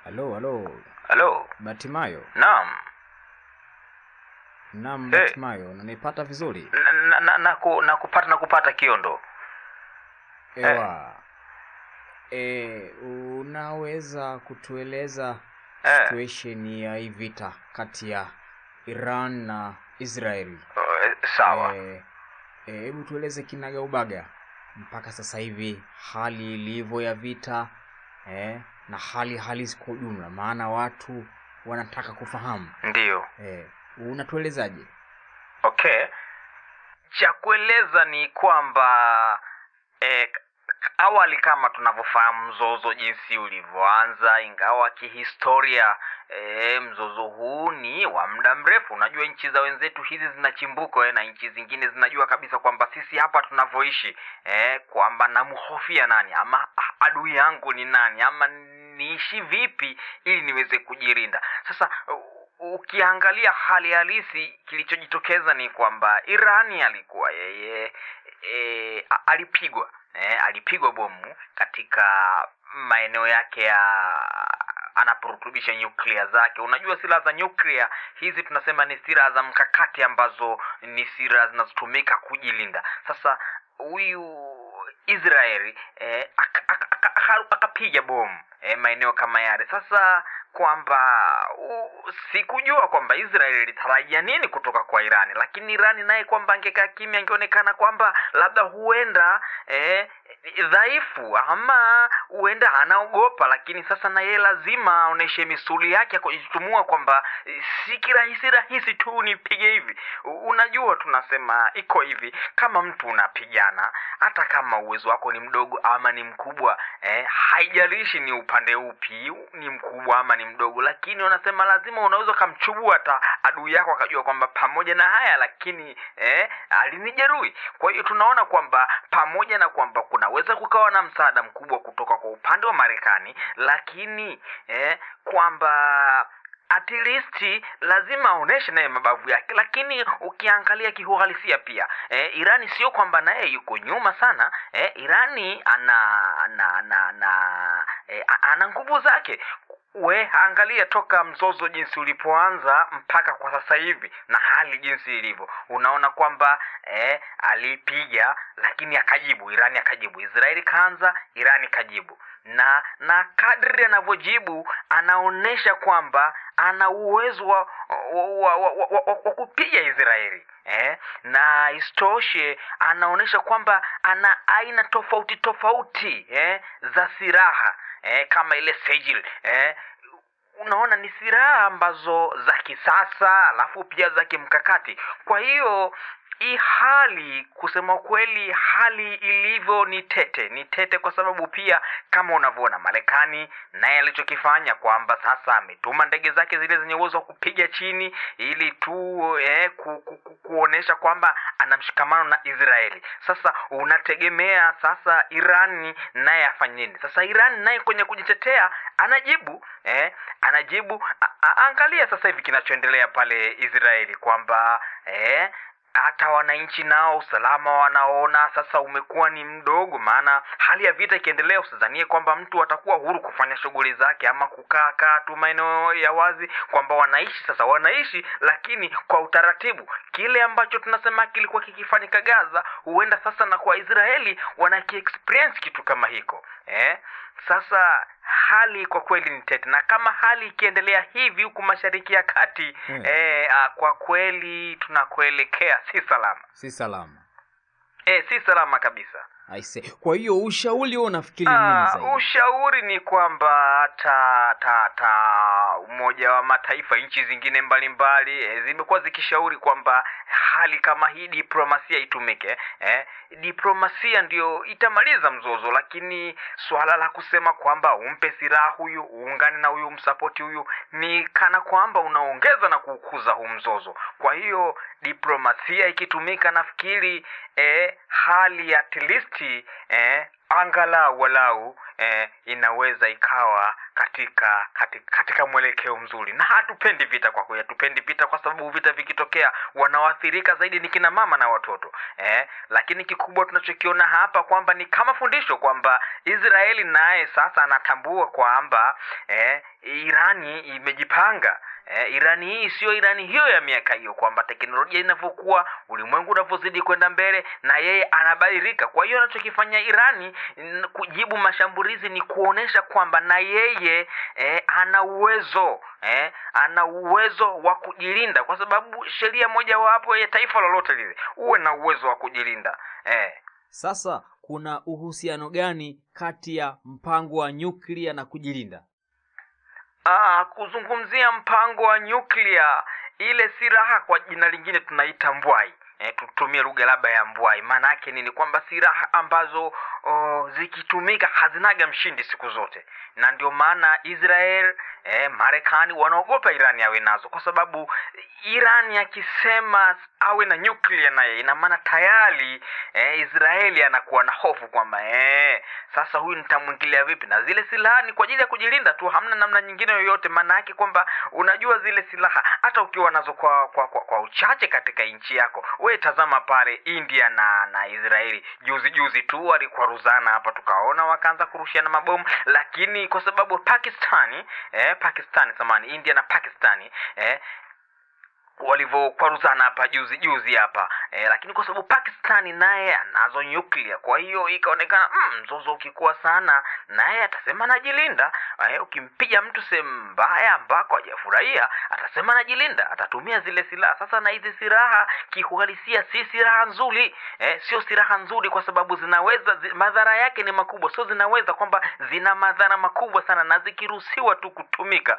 Halo, halo. Halo. Batimayo. Naam. Naam, Hey. Batimayo. Unanipata vizuri? Nakupata Kiondo. Hey. Ewa. Unaweza kutueleza Hey. situation ya hii vita kati ya Iran na Israeli? Sawa. Hebu tueleze kinagaubaga mpaka sasa hivi hali ilivyo ya vita, na hali halisi kwa ujumla, maana watu wanataka kufahamu. Ndiyo. Unatuelezaje? Okay. Cha kueleza ni kwamba awali kama tunavyofahamu mzozo jinsi ulivyoanza, ingawa kihistoria mzozo huu ni wa muda mrefu. Unajua nchi za wenzetu hizi zina chimbuko na nchi zingine zinajua kabisa kwamba sisi hapa tunavyoishi kwamba namhofia nani, ama adui yangu ni nani, ama niishi vipi ili niweze kujirinda. Sasa ukiangalia hali halisi, kilichojitokeza ni kwamba Irani alikuwa yeye alipigwa bomu katika maeneo yake ya anaporutubisha nyuklia zake. Unajua silaha za nyuklia hizi tunasema ni silaha za mkakati ambazo ni silaha zinazotumika kujilinda. Sasa huyu Israeli akapiga bomu maeneo kama yale. Sasa kwamba sikujua kwamba Israeli ilitarajia nini kutoka kwa Irani, lakini Irani naye kwamba angekaa kimya, angeonekana kwamba labda huenda dhaifu ama huenda anaogopa, lakini sasa na yeye lazima aoneshe misuli yake kujitumua kwamba si kirahisi tu nipige hivi. Unajua tunasema iko hivi, kama mtu unapigana, hata kama uwezo wako ni mdogo ama ni mkubwa, haijalishi ni upande upi, ni mkubwa ama ni mdogo, lakini wanasema lazima unaweza kumchubua hata adui yako akajua kwamba pamoja na haya lakini alinijeruhi. Kwa hiyo tunaona kwamba pamoja na kwamba kunaweza kukawa na msaada mkubwa kutoka kwa upande wa Marekani, lakini kwamba at least lazima aoneshe naye mabavu yake. Lakini ukiangalia kiuhalisia pia Irani sio kwamba naye yuko nyuma sana. Irani ana nguvu zake. Angalia toka mzozo jinsi ulipoanza mpaka kwa sasa hivi na hali jinsi ilivyo, unaona kwamba alipiga lakini akajibu, Irani akajibu, Israeli kaanza, Irani kajibu, na kadri anavyojibu anaonesha kwamba ana uwezo wa kupiga Israeli. Na istoshe anaonesha kwamba ana aina tofauti za silaha kama ile Sejil. Unaona ni silaha ambazo za kisasa alafu pia za kimkakati. Kwa hiyo hii hali, kusema kweli, hali ilivyo ni tete kwa sababu pia kama unavyoona Marekani naye alichokifanya kwamba sasa ametuma ndege zake zile zenye uwezo wa kupiga chini ili tu kuonesha kwamba ana mshikamano na Israeli. Sasa unategemea sasa Irani naye afanye nini? Sasa Irani naye kwenye kujitetea anajibu. Angalia sasa hivi kinachoendelea pale Israeli kwamba hata wananchi nao usalama wanaona sasa umekuwa ni mdogo, maana hali ya vita ikiendelea usidhanie kwamba mtu atakuwa huru kufanya shughuli zake ama kukaa tu maeneo ya wazi, kwamba wanaishi lakini kwa utaratibu. Kile ambacho tunasema kilikuwa kikifanyika Gaza huenda sasa na kwa Israeli wanakiexperience kitu kama hiko. Sasa hali kwa kweli ni tete, na kama hali ikiendelea hivi huku Mashariki ya Kati kwa kweli tunakoelekea si salama kabisa. Kwa hiyo ushauri unafikiri nini zaidi? Ushauri ni kwamba Umoja wa Mataifa, nchi zingine mbalimbali zimekuwa zikishauri kwamba hali kama hii diplomasia itumike. Diplomasia ndio itamaliza mzozo, lakini swala la kusema kwamba umpe silaha huyu, uungane na huyu, msapoti huyu, ni kana kwamba unaongeza na kukuza huu mzozo. Kwa hiyo diplomasia ikitumika, nafikiri hali at least wakati angalau walau inaweza ikawa katika mwelekeo mzuri. Na hatupendi vita, kwa kweli hatupendi vita, kwa sababu vita vikitokea wanaoathirika zaidi ni kina mama na watoto. Lakini kikubwa tunachokiona hapa kwamba ni kama fundisho kwamba Israeli naye sasa anatambua kwamba Irani imejipanga. Irani hii sio Irani hiyo ya miaka hiyo, kwamba teknolojia inavyokuwa, ulimwengu unavyozidi kwenda mbele, na yeye anabadilika. Kwa hiyo anachokifanya Irani kujibu mashambulizi ni kuonesha kwamba na yeye ana uwezo wa kujilinda, kwa sababu sheria moja wapo ya taifa lolote lile uwe na uwezo wa kujilinda. Sasa kuna uhusiano gani kati ya mpango wa nyuklia na kujilinda? Kuzungumzia mpango wa nyuklia, ile silaha kwa jina lingine tunaita mbwai. Tutumie lugha labda ya mbwai. Maana yake nini? Kwamba silaha ambazo zikitumika hazinaga mshindi siku zote. Na ndio maana Israel, Marekani wanaogopa Irani awe nazo, kwa sababu Irani akisema awe na nyuklia naye, ina maana tayari Israeli anakuwa na hofu kwamba sasa huyu nitamwingilia vipi? Na zile silaha ni kwa ajili ya kujilinda tu, hamna namna nyingine yoyote. Maana yake kwamba unajua zile silaha hata ukiwa nazo kwa uchache katika nchi yako, wewe tazama pale India na Israeli juzi tu walikwaruzana hapa, tukaona wakaanza kurushiana mabomu. Lakini kwa sababu India na Pakistani walivyokwaruzana hapa juzi hapa, lakini kwa sababu Pakistani naye anazo nyuklia, kwa hiyo ikaonekana mzozo ukikuwa sana, naye atasema anajilinda. Ukimpiga mtu sehemu mbaya ambako hajafurahia, atasema anajilinda, atatumia zile silaha. Sasa na hizi silaha kiuhalisia si silaha nzuri, sio silaha nzuri, kwa sababu madhara yake ni makubwa. Sio zinaweza kwamba zina madhara makubwa sana, na zikiruhusiwa tu kutumika,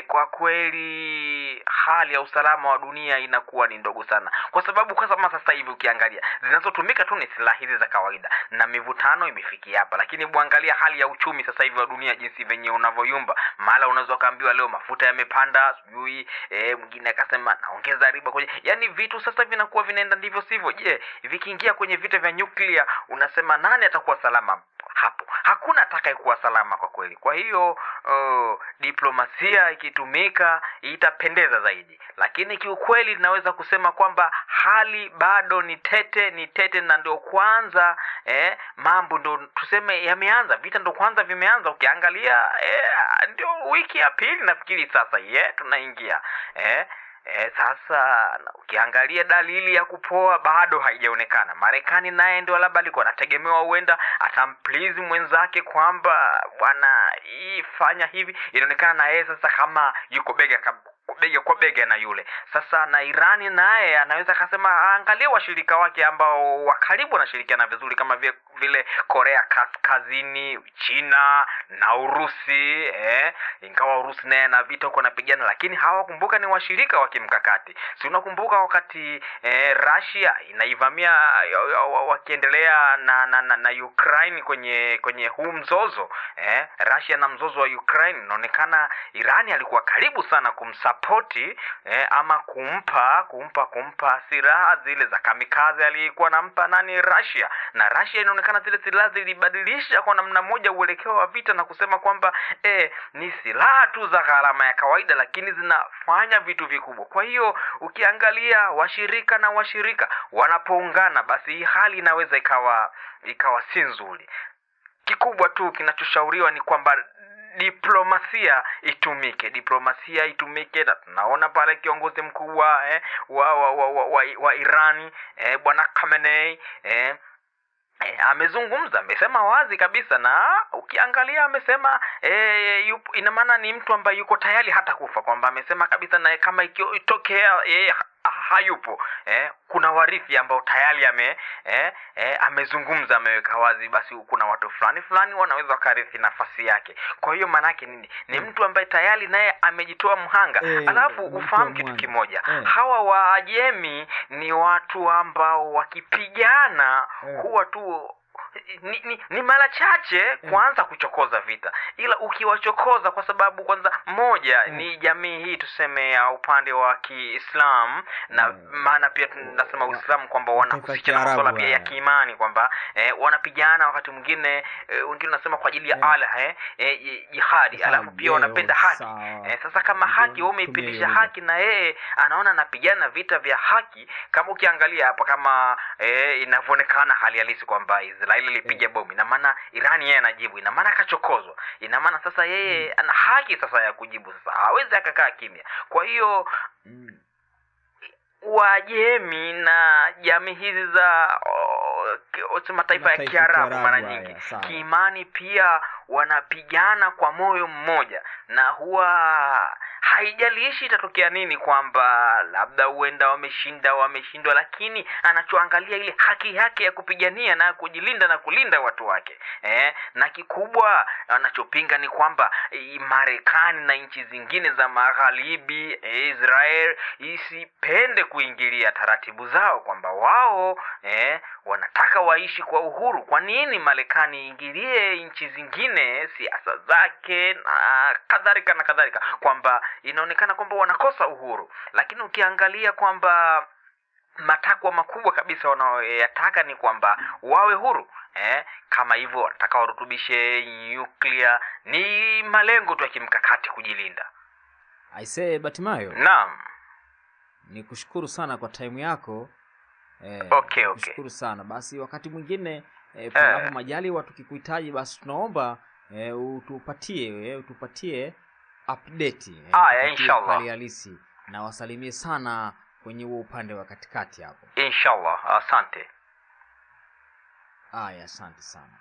kwa kweli hali ya usalama wa dunia inakuwa ni ndogo sana. Kwa sababu kama sasa hivi ukiangalia zinazotumika tu ni silaha hizi za kawaida, na mivutano imefikia hapa. Lakini muangalia hali ya uchumi sasa hivi wa dunia jinsi venye unavyoyumba. Mara unaweza kaambiwa leo mafuta yamepanda, sijui mwingine akasema naongeza riba kwenye, yani vitu sasa vinakuwa vinaenda ndivyo sivyo. Je, vikiingia kwenye vita vya nyuklia, unasema nani atakuwa salama hapo? Hakuna atakayekuwa salama kwa kweli. Kwa hiyo diplomasia ikitumika itapendeza zaidi, lakini kiukweli naweza kusema kwamba hali bado ni tete, na ndio kwanza mambo ndo tuseme yameanza, vita ndo kwanza vimeanza. Ukiangalia ndio wiki ya pili nafikiri sasa tunaingia sasa ukiangalia dalili ya kupoa bado haijaonekana. Marekani naye ndio labda alikuwa anategemewa huenda atamplease mwenzake kwamba bwana fanya hivi. Inaonekana na yeye sasa kama yuko bega kwa bega na yule. Sasa na Irani naye anaweza kusema angalia washirika wake ambao wa karibu wanashirikiana vizuri kama vile Korea Kaskazini, China na Urusi. Ingawa Urusi naye na vita huko anapigana, lakini hawakumbuka ni washirika wa kimkakati. Si unakumbuka wakati Russia inaivamia wakiendelea na Ukraine kwenye huu mzozo, Russia na mzozo wa Ukraine, inaonekana Irani alikuwa karibu sana kumsapoti ama kumpa silaha zile za kamikaze alikuwa anampa Russia. Na Russia inaonekana zile silaha zilibadilisha kwa namna moja uelekeo wa vita, na kusema kwamba ni silaha tu za gharama ya kawaida, lakini zinafanya vitu vikubwa. Kwa hiyo ukiangalia washirika wanapoungana, basi hii hali inaweza ikawa si nzuri. Kikubwa tu kinachoshauriwa ni kwamba diplomasia itumike, na tunaona pale kiongozi mkubwa wa Irani bwana Khamenei amezungumza, amesema wazi kabisa, na ukiangalia amesema ina maana ni mtu ambaye yuko tayari hata kufa, kwamba amesema kabisa na kama ikitokea yeye hayupo, kuna warithi ambao tayari amezungumza, ameweka wazi, basi kuna watu fulani wanaweza wakarithi nafasi yake. Kwa hiyo maana yake nini? Ni mtu ambaye tayari naye amejitoa mhanga. Alafu ufahamu kitu kimoja, hawa Waajemi ni watu ambao wakipigana huwa tu ni mara chache kuanza kuchokoza vita, ila ukiwachokoza, kwa sababu kwanza moja ni jamii hii tuseme ya upande wa Kiislamu, na maana pia tunasema Uislamu kwamba wanahusisha na masuala pia ya kiimani kwamba wanapigana wakati mwingine, wengine wanasema kwa ajili ya Allah jihadi, alafu pia wanapenda haki. Sasa kama haki wewe umeipitisha haki na yeye anaona anapigana vita vya haki, kama ukiangalia hapa kama inavyoonekana hali halisi kwamba Israeli ilipiga bomu, ina maana Irani yeye anajibu, ina maana akachokozwa, ina maana sasa yeye ana haki sasa ya kujibu, sasa hawezi akakaa kimya. Kwa hiyo Wajemi na jamii hizi za mataifa ya Kiarabu mara nyingi kiimani pia wanapigana kwa moyo mmoja, na huwa haijalishi itatokea nini kwamba labda huenda wameshindwa, lakini anachoangalia ile haki yake ya kupigania na kujilinda na kulinda watu wake. Na kikubwa anachopinga ni kwamba Marekani na nchi zingine za magharibi, Israel isipende kuingilia taratibu zao, kwamba wao wanataka waishi kwa uhuru. Kwa nini Marekani ingilie nchi zingine siasa zake na kadhalika, kwamba inaonekana kwamba wanakosa uhuru? Lakini ukiangalia kwamba matakwa makubwa kabisa wanayoyataka ni kwamba wawe huru, kama hivyo wanataka warutubishe nyuklia, ni malengo tu ya kimkakati kujilinda. Aisee Batimayo, naam, nikushukuru sana kwa time yako. Okay. Nikushukuru sana. Basi wakati mwingine panapo majaliwa tukikuhitaji, basi tunaomba utupatie update inshallah, hali halisi, na wasalimie sana kwenye huo upande wa katikati hapo inshallah. Asante. Asante sana.